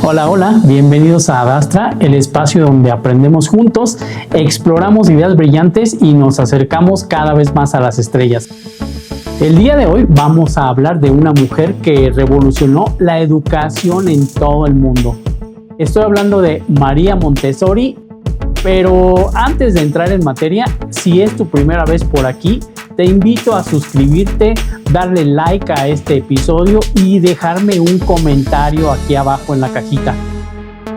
Hola, hola, bienvenidos a Adastra, el espacio donde aprendemos juntos, exploramos ideas brillantes y nos acercamos cada vez más a las estrellas. El día de hoy vamos a hablar de una mujer que revolucionó la educación en todo el mundo. Estoy hablando de María Montessori, pero antes de entrar en materia, si es tu primera vez por aquí, te invito a suscribirte, darle like a este episodio y dejarme un comentario aquí abajo en la cajita.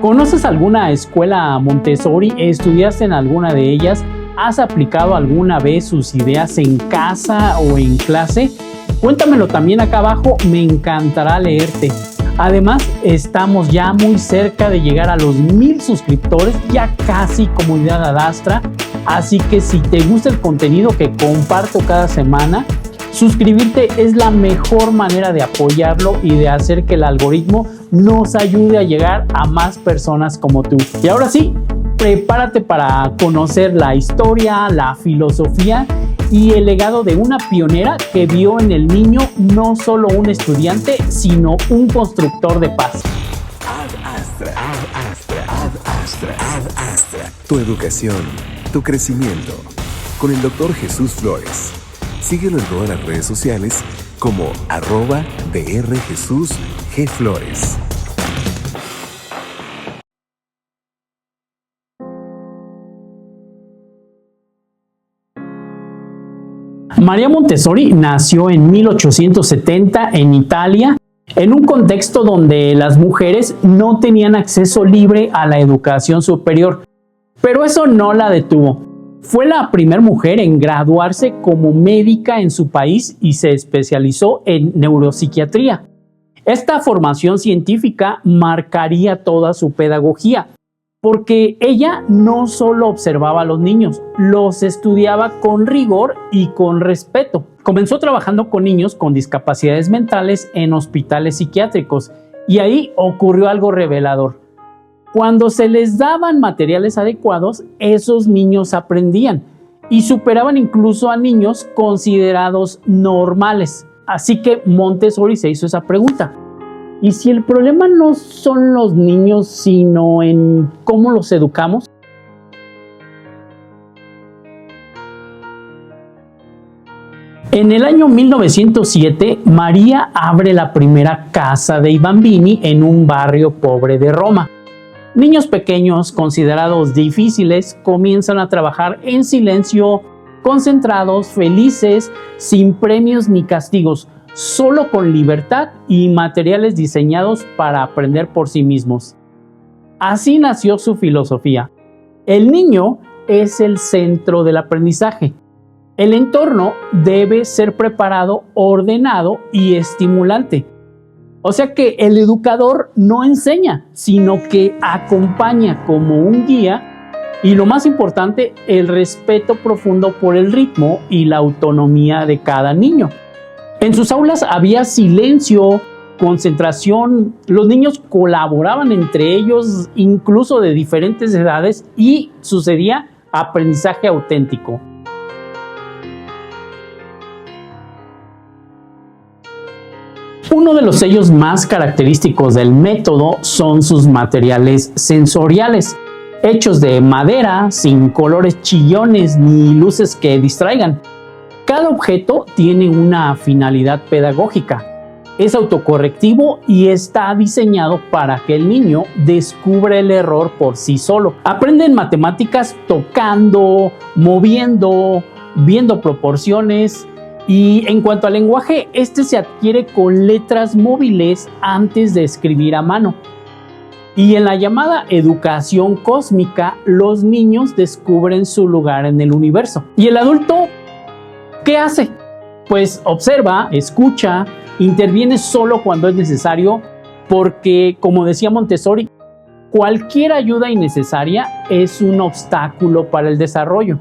¿Conoces alguna escuela Montessori? ¿Estudiaste en alguna de ellas? ¿Has aplicado alguna vez sus ideas en casa o en clase? Cuéntamelo también acá abajo, me encantará leerte. Además, estamos ya muy cerca de llegar a los 1000 suscriptores, ya casi comunidad Adastra. Así que si te gusta el contenido que comparto cada semana, suscribirte es la mejor manera de apoyarlo y de hacer que el algoritmo nos ayude a llegar a más personas como tú. Y ahora sí, prepárate para conocer la historia, la filosofía y el legado de una pionera que vio en el niño no solo un estudiante, sino un constructor de paz. Ad-Astra. Tu educación, tu crecimiento. Con el Dr. Jesús Flores. Síguelo en todas las redes sociales como @drjesusgflores. María Montessori nació en 1870 en Italia, en un contexto donde las mujeres no tenían acceso libre a la educación superior, pero eso no la detuvo. Fue la primera mujer en graduarse como médica en su país y se especializó en neuropsiquiatría. Esta formación científica marcaría toda su pedagogía, porque ella no solo observaba a los niños, los estudiaba con rigor y con respeto. Comenzó trabajando con niños con discapacidades mentales en hospitales psiquiátricos y ahí ocurrió algo revelador. Cuando se les daban materiales adecuados, esos niños aprendían y superaban incluso a niños considerados normales. Así que Montessori se hizo esa pregunta. ¿Y si el problema no son los niños, sino en cómo los educamos? En el año 1907, María abre la primera casa dei bambini en un barrio pobre de Roma. Niños pequeños, considerados difíciles, comienzan a trabajar en silencio, concentrados, felices, sin premios ni castigos, solo con libertad y materiales diseñados para aprender por sí mismos. Así nació su filosofía. El niño es el centro del aprendizaje. El entorno debe ser preparado, ordenado y estimulante. O sea que el educador no enseña, sino que acompaña como un guía y, lo más importante, el respeto profundo por el ritmo y la autonomía de cada niño. En sus aulas había silencio, concentración, los niños colaboraban entre ellos, incluso de diferentes edades, y sucedía aprendizaje auténtico. Uno de los sellos más característicos del método son sus materiales sensoriales, hechos de madera, sin colores chillones ni luces que distraigan. Cada objeto tiene una finalidad pedagógica, es autocorrectivo y está diseñado para que el niño descubra el error por sí solo. Aprenden matemáticas tocando, moviendo, viendo proporciones. Y en cuanto al lenguaje, este se adquiere con letras móviles antes de escribir a mano. Y en la llamada educación cósmica, los niños descubren su lugar en el universo. ¿Y el adulto qué hace? Pues observa, escucha, interviene solo cuando es necesario, porque, como decía Montessori, cualquier ayuda innecesaria es un obstáculo para el desarrollo.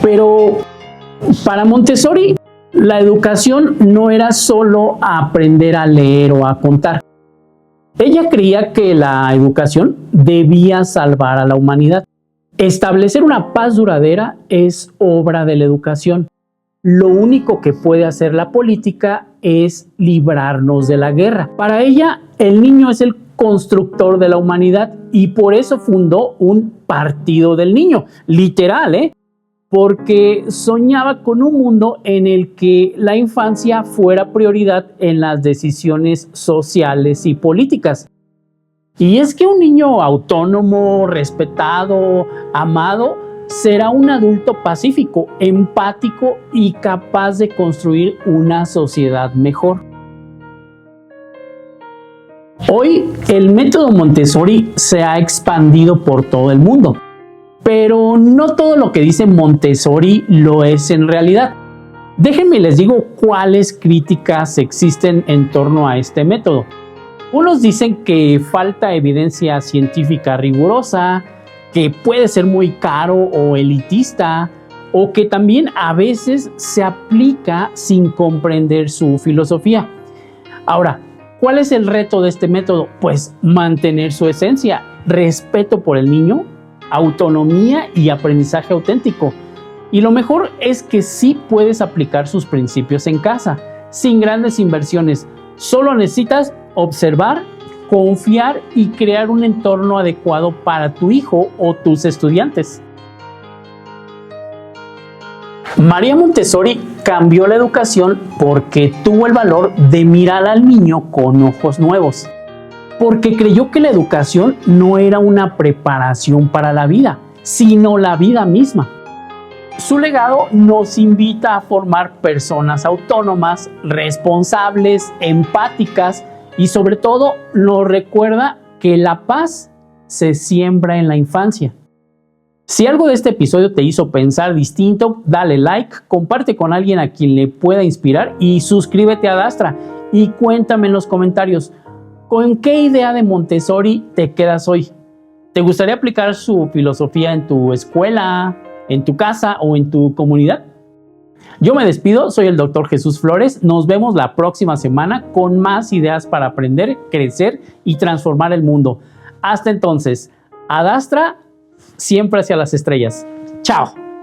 Pero para Montessori, la educación no era solo aprender a leer o a contar. Ella creía que la educación debía salvar a la humanidad. Establecer una paz duradera es obra de la educación. lo único que puede hacer la política es librarnos de la guerra. Para ella, el niño es el constructor de la humanidad y por eso fundó un partido del niño, literal, porque soñaba con un mundo en el que la infancia fuera prioridad en las decisiones sociales y políticas. Y es que un niño autónomo, respetado, amado, será un adulto pacífico, empático y capaz de construir una sociedad mejor. Hoy el método Montessori se ha expandido por todo el mundo, pero no todo lo que dice Montessori lo es en realidad. Déjenme les digo cuáles críticas existen en torno a este método. Unos dicen que falta evidencia científica rigurosa, que puede ser muy caro o elitista, o que también a veces se aplica sin comprender su filosofía. Ahora, ¿cuál es el reto de este método? Pues mantener su esencia, respeto por el niño, autonomía y aprendizaje auténtico. Y lo mejor es que sí puedes aplicar sus principios en casa, sin grandes inversiones. Solo necesitas observar, confiar y crear un entorno adecuado para tu hijo o tus estudiantes. María Montessori cambió la educación porque tuvo el valor de mirar al niño con ojos nuevos, porque creyó que la educación no era una preparación para la vida, sino la vida misma. Su legado nos invita a formar personas autónomas, responsables, empáticas y sobre todo nos recuerda que la paz se siembra en la infancia. Si algo de este episodio te hizo pensar distinto, dale like, comparte con alguien a quien le pueda inspirar y suscríbete a Adastra y cuéntame en los comentarios ¿con qué idea de Montessori te quedas hoy? ¿Te gustaría aplicar su filosofía en tu escuela, en tu casa o en tu comunidad? Yo me despido, soy el Dr. Jesús Flores. Nos vemos la próxima semana con más ideas para aprender, crecer y transformar el mundo. Hasta entonces, Adastra siempre hacia las estrellas. ¡Chao!